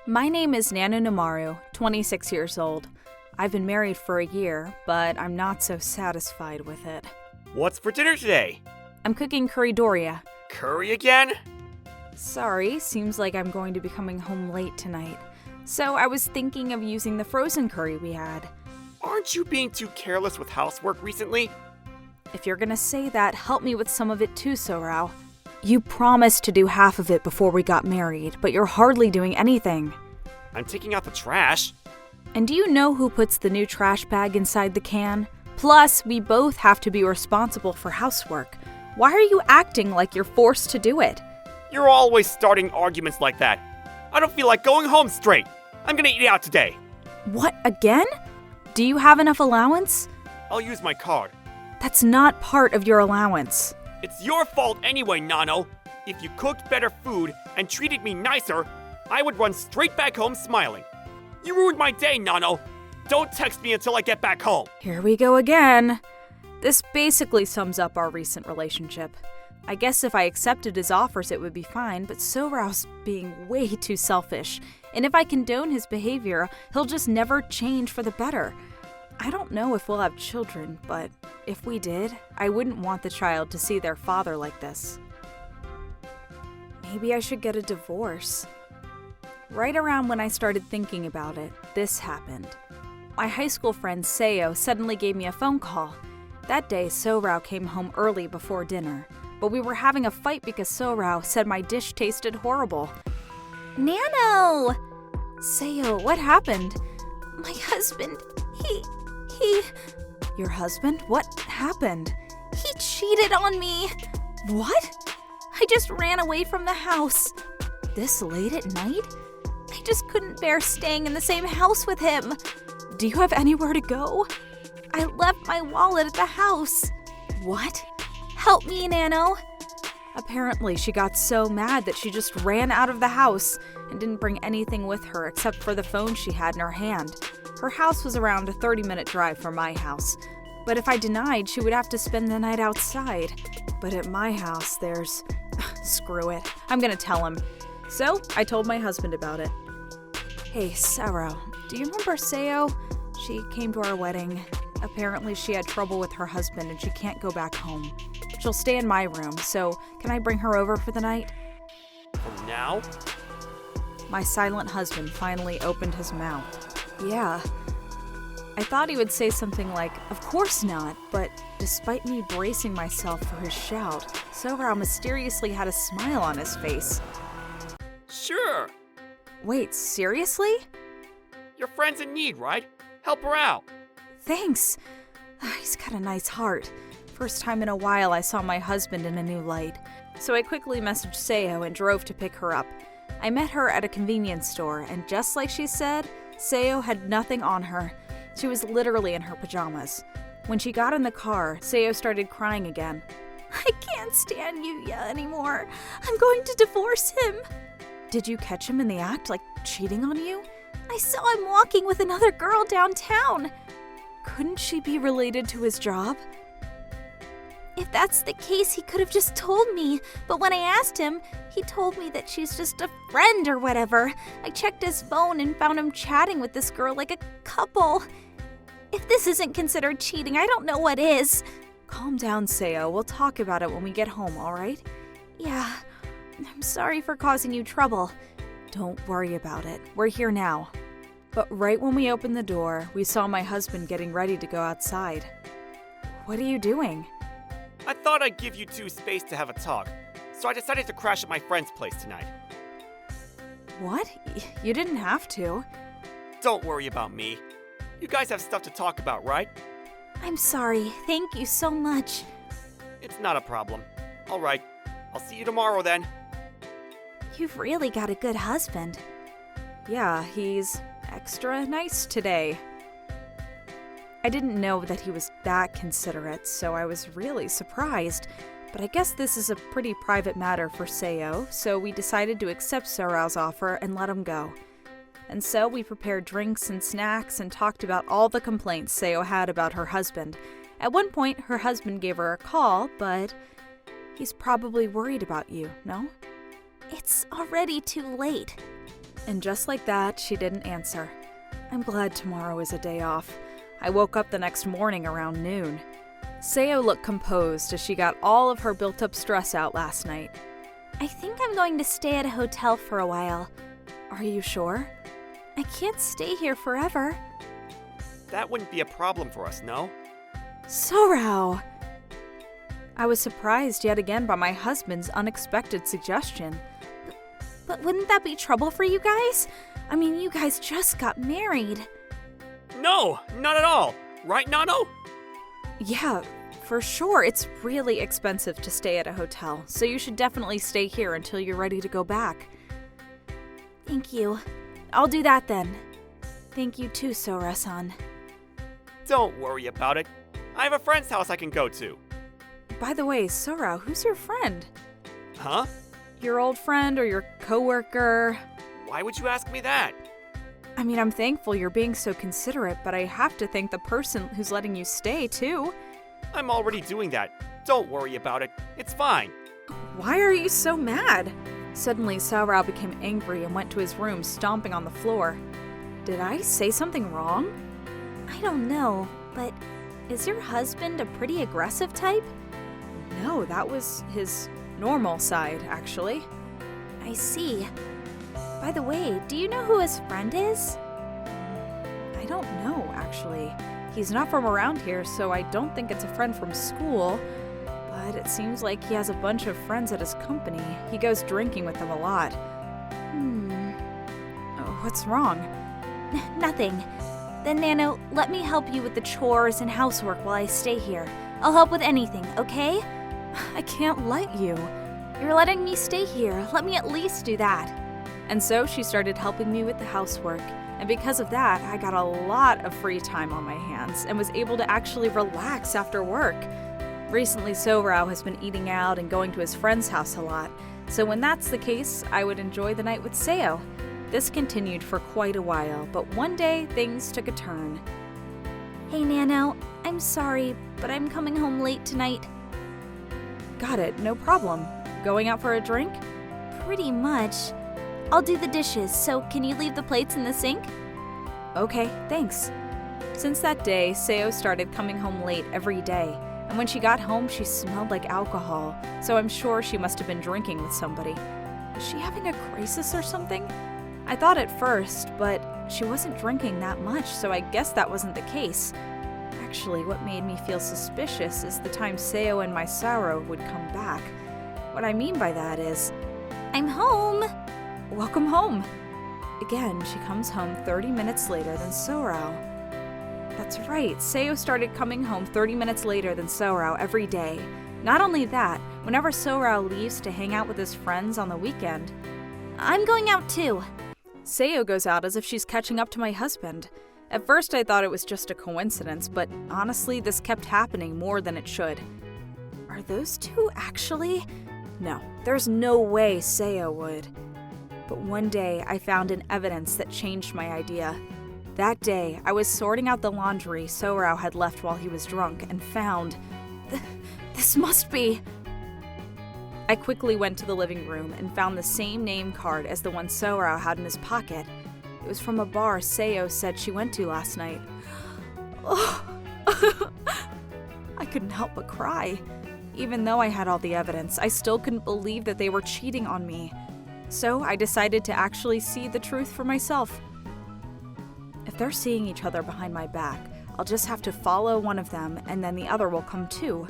My name is Nana Namaru, 26 years old. I've been married for a year, but I'm not so satisfied with it. What's for dinner today? I'm cooking curry doria. Curry again? Sorry, seems like I'm going to be coming home late tonight. So I was thinking of using the frozen curry we had. Aren't you being too careless with housework recently? If you're gonna say that, help me with some of it too, Sorao. You promised to do half of it before we got married, but you're hardly doing anything. I'm taking out the trash. And do you know who puts the new trash bag inside the can? Plus, we both have to be responsible for housework. Why are you acting like you're forced to do it? You're always starting arguments like that. I don't feel like going home straight. I'm gonna eat out today. What, again? Do you have enough allowance? I'll use my card. That's not part of your allowance. It's your fault anyway, Nano. If you cooked better food and treated me nicer, I would run straight back home smiling. You ruined my day, Nano. Don't text me until I get back home. Here we go again. This basically sums up our recent relationship. I guess if I accepted his offers it would be fine, but Sorao's being way too selfish. And if I condone his behavior, he'll just never change for the better. I don't know if we'll have children, but if we did, I wouldn't want the child to see their father like this. Maybe I should get a divorce. Right around when I started thinking about it, this happened. My high school friend Sayo suddenly gave me a phone call. That day, Sorao came home early before dinner, but we were having a fight because Sorao said my dish tasted horrible. Nano! Sayo, what happened? My husband, he... Your husband? What happened? He cheated on me! What? I just ran away from the house. This late at night? I just couldn't bear staying in the same house with him. Do you have anywhere to go? I left my wallet at the house. What? Help me, Nano. Apparently, she got so mad that she just ran out of the house and didn't bring anything with her except for the phone she had in her hand. Her house was around a 30-minute drive from my house, but if I denied, she would have to spend the night outside. But at my house, there's... Screw it. I'm gonna tell him. So, I told my husband about it. Hey, Sorao, do you remember Sayo? She came to our wedding. Apparently, she had trouble with her husband and she can't go back home. She'll stay in my room, so can I bring her over for the night? For now? My silent husband finally opened his mouth. Yeah. I thought he would say something like, of course not, but despite me bracing myself for his shout, Sorao mysteriously had a smile on his face. Sure. Wait, seriously? Your friend's in need, right? Help her out. Thanks. He's got a nice heart. First time in a while I saw my husband in a new light. So I quickly messaged Sayo and drove to pick her up. I met her at a convenience store, and just like she said, Sayo had nothing on her. She was literally in her pajamas. When she got in the car, Sayo started crying again. I can't stand Yuya anymore. I'm going to divorce him. Did you catch him in the act, like cheating on you? I saw him walking with another girl downtown. Couldn't she be related to his job? If that's the case, he could have just told me. But when I asked him, he told me that she's just a friend or whatever. I checked his phone and found him chatting with this girl like a couple. If this isn't considered cheating, I don't know what is. Calm down, Sayo. We'll talk about it when we get home, all right? Yeah. I'm sorry for causing you trouble. Don't worry about it. We're here now. But right when we opened the door, we saw my husband getting ready to go outside. What are you doing? I thought I'd give you two space to have a talk, so I decided to crash at my friend's place tonight. What? You didn't have to. Don't worry about me. You guys have stuff to talk about, right? I'm sorry. Thank you so much. It's not a problem. All right. I'll see you tomorrow then. You've really got a good husband. Yeah, he's extra nice today. I didn't know that he was that considerate, so I was really surprised. But I guess this is a pretty private matter for Sayo, so we decided to accept Sorao's offer and let him go. And so we prepared drinks and snacks and talked about all the complaints Sayo had about her husband. At one point, her husband gave her a call, but he's probably worried about you, no? It's already too late. And just like that, she didn't answer. I'm glad tomorrow is a day off. I woke up the next morning around noon. Sayo looked composed as she got all of her built-up stress out last night. I think I'm going to stay at a hotel for a while. Are you sure? I can't stay here forever. That wouldn't be a problem for us, no? Sorao! I was surprised yet again by my husband's unexpected suggestion. But wouldn't that be trouble for you guys? I mean, you guys just got married. No, not at all. Right, Nano? Yeah, for sure. It's really expensive to stay at a hotel, so you should definitely stay here until you're ready to go back. Thank you. I'll do that then. Thank you too, Sora-san. Don't worry about it. I have a friend's house I can go to. By the way, Sora, who's your friend? Huh? Your old friend or your coworker? Why would you ask me that? I mean, I'm thankful you're being so considerate, but I have to thank the person who's letting you stay, too. I'm already doing that. Don't worry about it. It's fine. Why are you so mad? Suddenly, Saorao became angry and went to his room, stomping on the floor. Did I say something wrong? I don't know, but is your husband a pretty aggressive type? No, that was his normal side, actually. I see. By the way, do you know who his friend is? I don't know, actually. He's not from around here, so I don't think it's a friend from school. But it seems like he has a bunch of friends at his company. He goes drinking with them a lot. Oh, what's wrong? Nothing. Then, Nano, let me help you with the chores and housework while I stay here. I'll help with anything, okay? I can't let you. You're letting me stay here. Let me at least do that. And so she started helping me with the housework. And because of that, I got a lot of free time on my hands and was able to actually relax after work. Recently, Sorao has been eating out and going to his friend's house a lot. So when that's the case, I would enjoy the night with Sayo. This continued for quite a while, but one day things took a turn. Hey Nano, I'm sorry, but I'm coming home late tonight. Got it, no problem. Going out for a drink? Pretty much. I'll do the dishes, so can you leave the plates in the sink? Okay, thanks. Since that day, Sayo started coming home late every day, and when she got home, she smelled like alcohol, so I'm sure she must have been drinking with somebody. Is she having a crisis or something? I thought at first, but she wasn't drinking that much, so I guess that wasn't the case. Actually, what made me feel suspicious is the time Sayo and my sorrow would come back. What I mean by that is, I'm home! Welcome home! Again, she comes home 30 minutes later than Sorao. That's right, Sayo started coming home 30 minutes later than Sorao every day. Not only that, whenever Sorao leaves to hang out with his friends on the weekend, I'm going out too. Sayo goes out as if she's catching up to my husband. At first I thought it was just a coincidence, but honestly this kept happening more than it should. Are those two actually? No, there's no way Sayo would. But one day I found an evidence that changed my idea. That day I was sorting out the laundry Sorao had left while he was drunk and found... This must be... I quickly went to the living room and found the same name card as the one Sorao had in his pocket. It was from a bar Sayo said she went to last night. Oh. I couldn't help but cry. Even though I had all the evidence, I still couldn't believe that they were cheating on me. So I decided to actually see the truth for myself. If they're seeing each other behind my back, I'll just have to follow one of them and then the other will come too.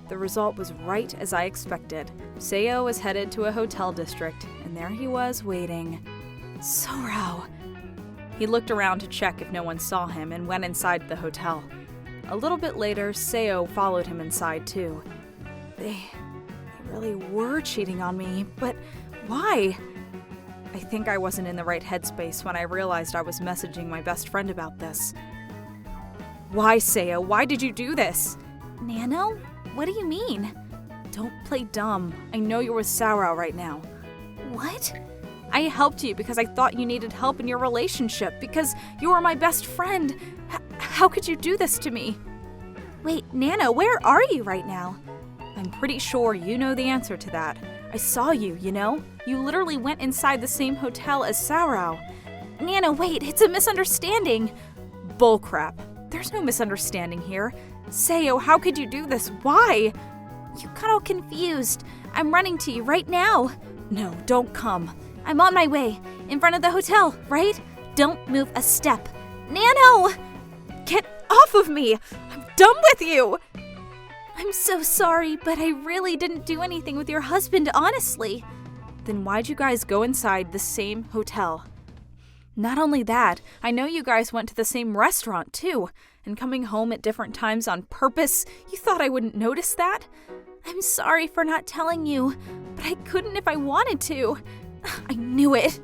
The result was right as I expected. Sayo was headed to a hotel district, and there he was waiting. Sorao! He looked around to check if no one saw him and went inside the hotel. A little bit later, Sayo followed him inside too. They really were cheating on me, but why? I think I wasn't in the right headspace when I realized I was messaging my best friend about this. Why, Sayo? Why did you do this? Nano? What do you mean? Don't play dumb. I know you're with Sorao right now. What? I helped you because I thought you needed help in your relationship, because you were my best friend. How could you do this to me? Wait, Nano, where are you right now? I'm pretty sure you know the answer to that. I saw you, you know? You literally went inside the same hotel as Saurao. Nana, wait, it's a misunderstanding. Bullcrap. There's no misunderstanding here. Sayo, how could you do this? Why? You got all confused. I'm running to you right now. No, don't come. I'm on my way. In front of the hotel, right? Don't move a step. Nano! Get off of me! I'm done with you! I'm so sorry, but I really didn't do anything with your husband, honestly. Then why'd you guys go inside the same hotel? Not only that, I know you guys went to the same restaurant too, and coming home at different times on purpose. You thought I wouldn't notice that? I'm sorry for not telling you, but I couldn't if I wanted to. I knew it.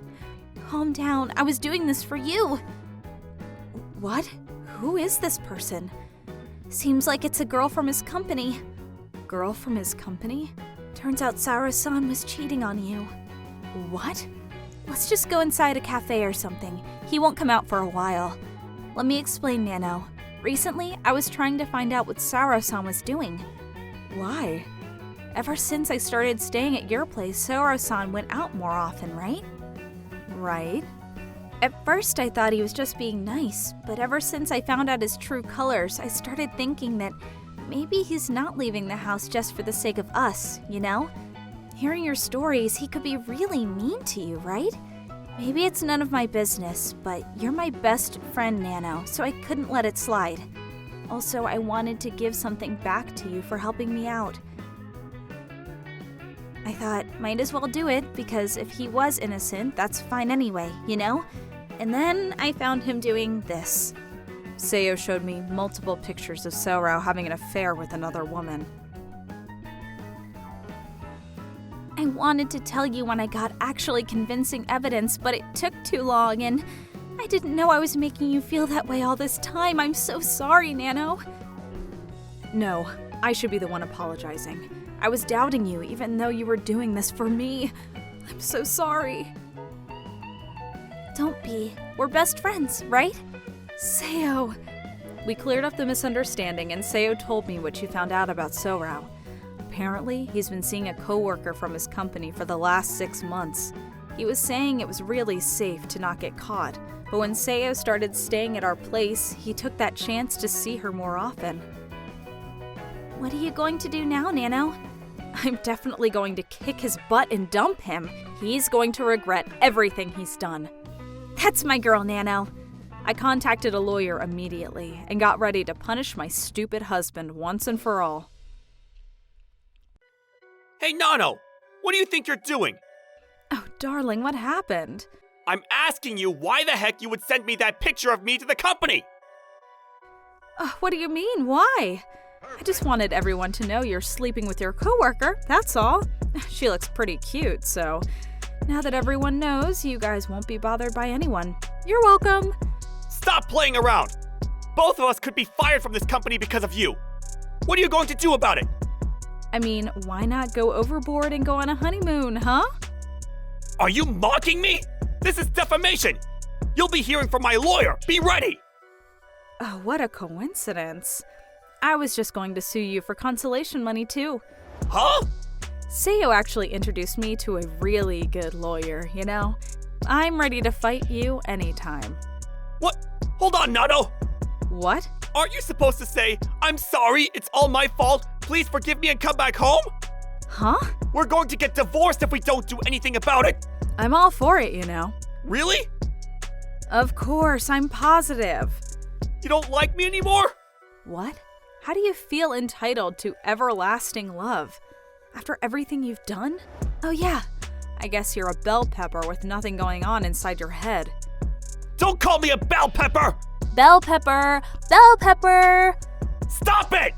Calm down, I was doing this for you. What? Who is this person? Seems like it's a girl from his company. Girl from his company? Turns out Sauro-san was cheating on you. What? Let's just go inside a cafe or something. He won't come out for a while. Let me explain, Nano. Recently, I was trying to find out what Sauro-san was doing. Why? Ever since I started staying at your place, Sauro-san went out more often, right? Right. At first, I thought he was just being nice, but ever since I found out his true colors, I started thinking that maybe he's not leaving the house just for the sake of us, you know? Hearing your stories, he could be really mean to you, right? Maybe it's none of my business, but you're my best friend, Nano, so I couldn't let it slide. Also, I wanted to give something back to you for helping me out. I thought, might as well do it, because if he was innocent, that's fine anyway, you know? And then I found him doing this. Sayo showed me multiple pictures of Saurao having an affair with another woman. I wanted to tell you when I got actually convincing evidence, but it took too long, and I didn't know I was making you feel that way all this time. I'm so sorry, Nano. No, I should be the one apologizing. I was doubting you, even though you were doing this for me. I'm so sorry. Don't be. We're best friends, right? Sayo. We cleared up the misunderstanding, and Sayo told me what you found out about Saurao. Apparently, he's been seeing a coworker from his company for the last 6 months. He was saying it was really safe to not get caught, but when Sayo started staying at our place, he took that chance to see her more often. What are you going to do now, Nano? I'm definitely going to kick his butt and dump him. He's going to regret everything he's done. That's my girl, Nano. I contacted a lawyer immediately and got ready to punish my stupid husband once and for all. Hey, Nano! What do you think you're doing? Oh, darling, what happened? I'm asking you why the heck you would send me that picture of me to the company! What do you mean? Why? I just wanted everyone to know you're sleeping with your coworker, that's all. She looks pretty cute, so now that everyone knows, you guys won't be bothered by anyone. You're welcome. Stop playing around! Both of us could be fired from this company because of you. What are you going to do about it? I mean, why not go overboard and go on a honeymoon, huh? Are you mocking me? This is defamation! You'll be hearing from my lawyer! Be ready! Oh, what a coincidence. I was just going to sue you for consolation money, too. Huh? Sayo actually introduced me to a really good lawyer, you know? I'm ready to fight you anytime. What? Hold on, Nano! What? Aren't you supposed to say, I'm sorry, it's all my fault, please forgive me and come back home? Huh? We're going to get divorced if we don't do anything about it! I'm all for it, you know. Really? Of course, I'm positive. You don't like me anymore? What? How do you feel entitled to everlasting love? After everything you've done? Oh yeah, I guess you're a bell pepper with nothing going on inside your head. Don't call me a bell pepper! Bell pepper! Bell pepper! Stop it!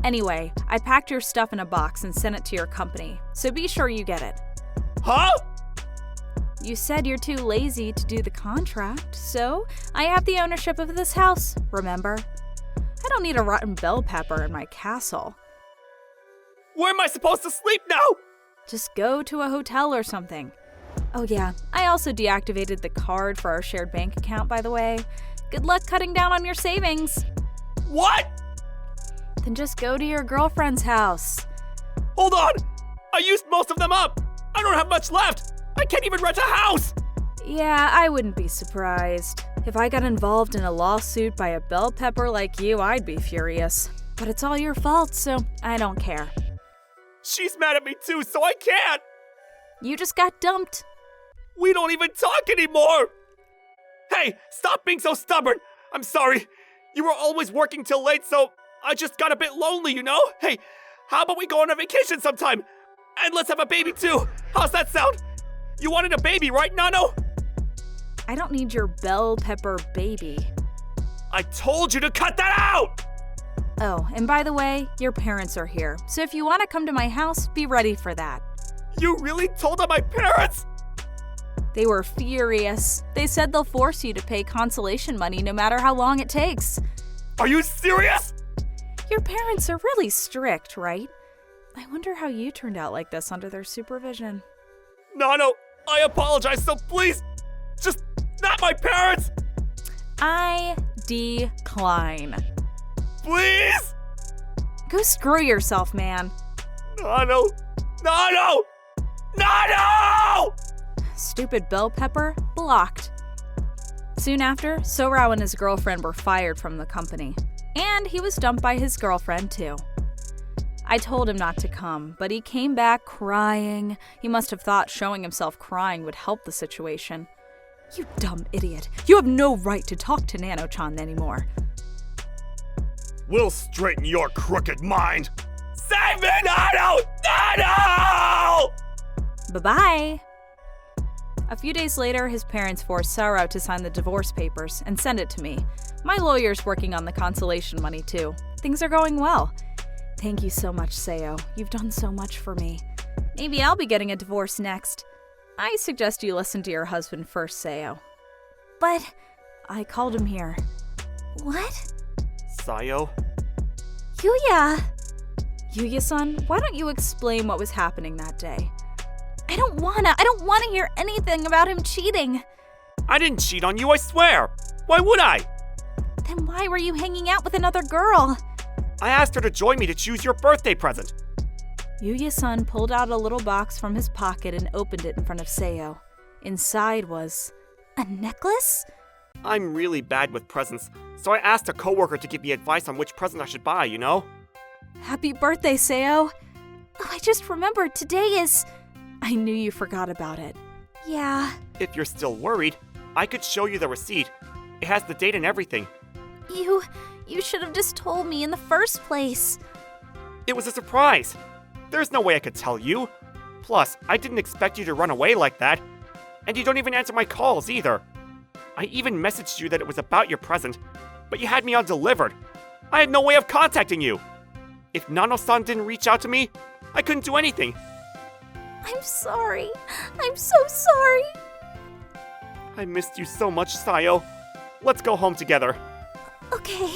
Anyway, I packed your stuff in a box and sent it to your company, so be sure you get it. Huh? You said you're too lazy to do the contract, so I have the ownership of this house, remember? I don't need a rotten bell pepper in my castle. Where am I supposed to sleep now? Just go to a hotel or something. Oh yeah, I also deactivated the card for our shared bank account, by the way. Good luck cutting down on your savings. What? Then just go to your girlfriend's house. Hold on! I used most of them up! I don't have much left! I can't even rent a house! Yeah, I wouldn't be surprised. If I got involved in a lawsuit by a bell pepper like you, I'd be furious. But it's all your fault, so I don't care. She's mad at me too, so I can't! You just got dumped. We don't even talk anymore! Hey, stop being so stubborn! I'm sorry. You were always working till late, so I just got a bit lonely, you know? Hey, how about we go on a vacation sometime? And let's have a baby too! How's that sound? You wanted a baby, right, Nano? I don't need your bell pepper baby. I told you to cut that out! Oh, and by the way, your parents are here, so if you want to come to my house, be ready for that. You really told on my parents? They were furious. They said they'll force you to pay consolation money no matter how long it takes. Are you serious? Your parents are really strict, right? I wonder how you turned out like this under their supervision. Nano, I apologize, so please, just not my parents! I decline. Please! Go screw yourself, man. Nano! Nano! Nano! Stupid bell pepper, blocked. Soon after, Sorao and his girlfriend were fired from the company. And he was dumped by his girlfriend, too. I told him not to come, but he came back crying. He must have thought showing himself crying would help the situation. You dumb idiot. You have no right to talk to Nano-chan anymore. We'll straighten your crooked mind. Save me, Nano! Nano! Bye-bye. A few days later, his parents forced Sorao to sign the divorce papers and send it to me. My lawyer's working on the consolation money, too. Things are going well. Thank you so much, Seo. You've done so much for me. Maybe I'll be getting a divorce next. I suggest you listen to your husband first, Seo. But I called him here. What? Sayo? Yuya! Yuya-san, why don't you explain what was happening that day? I don't wanna hear anything about him cheating. I didn't cheat on you, I swear. Why would I? Then why were you hanging out with another girl? I asked her to join me to choose your birthday present. Yuya-san pulled out a little box from his pocket and opened it in front of Seo. Inside was a necklace? I'm really bad with presents, so I asked a coworker to give me advice on which present I should buy, you know? Happy birthday, Seo. Oh, I just remembered today is... I knew you forgot about it. Yeah. If you're still worried, I could show you the receipt. It has the date and everything. You should have just told me in the first place. It was a surprise. There's no way I could tell you. Plus, I didn't expect you to run away like that. And you don't even answer my calls either. I even messaged you that it was about your present, but you had me undelivered. I had no way of contacting you. If Nano-san didn't reach out to me, I couldn't do anything. I'm sorry. I'm so sorry. I missed you so much, Sayo. Let's go home together. Okay.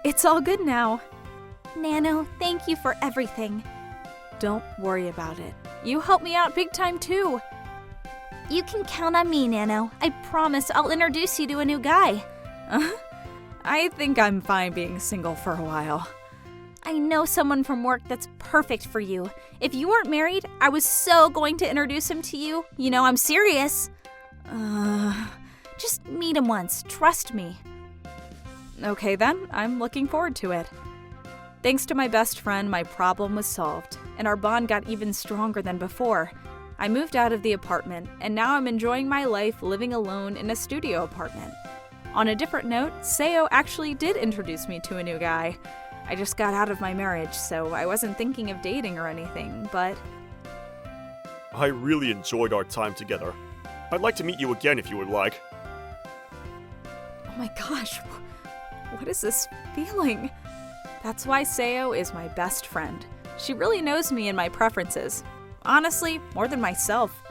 It's all good now. Nano, thank you for everything. Don't worry about it. You helped me out big time too. You can count on me, Nano. I promise I'll introduce you to a new guy. I think I'm fine being single for a while. I know someone from work that's perfect for you. If you weren't married, I was so going to introduce him to you. You know, I'm serious. Just meet him once. Trust me. Okay then, I'm looking forward to it. Thanks to my best friend, my problem was solved, and our bond got even stronger than before. I moved out of the apartment, and now I'm enjoying my life living alone in a studio apartment. On a different note, Seo actually did introduce me to a new guy. I just got out of my marriage, so I wasn't thinking of dating or anything, but... I really enjoyed our time together. I'd like to meet you again if you would like. Oh my gosh, what is this feeling? That's why Seo is my best friend. She really knows me and my preferences. Honestly, more than myself.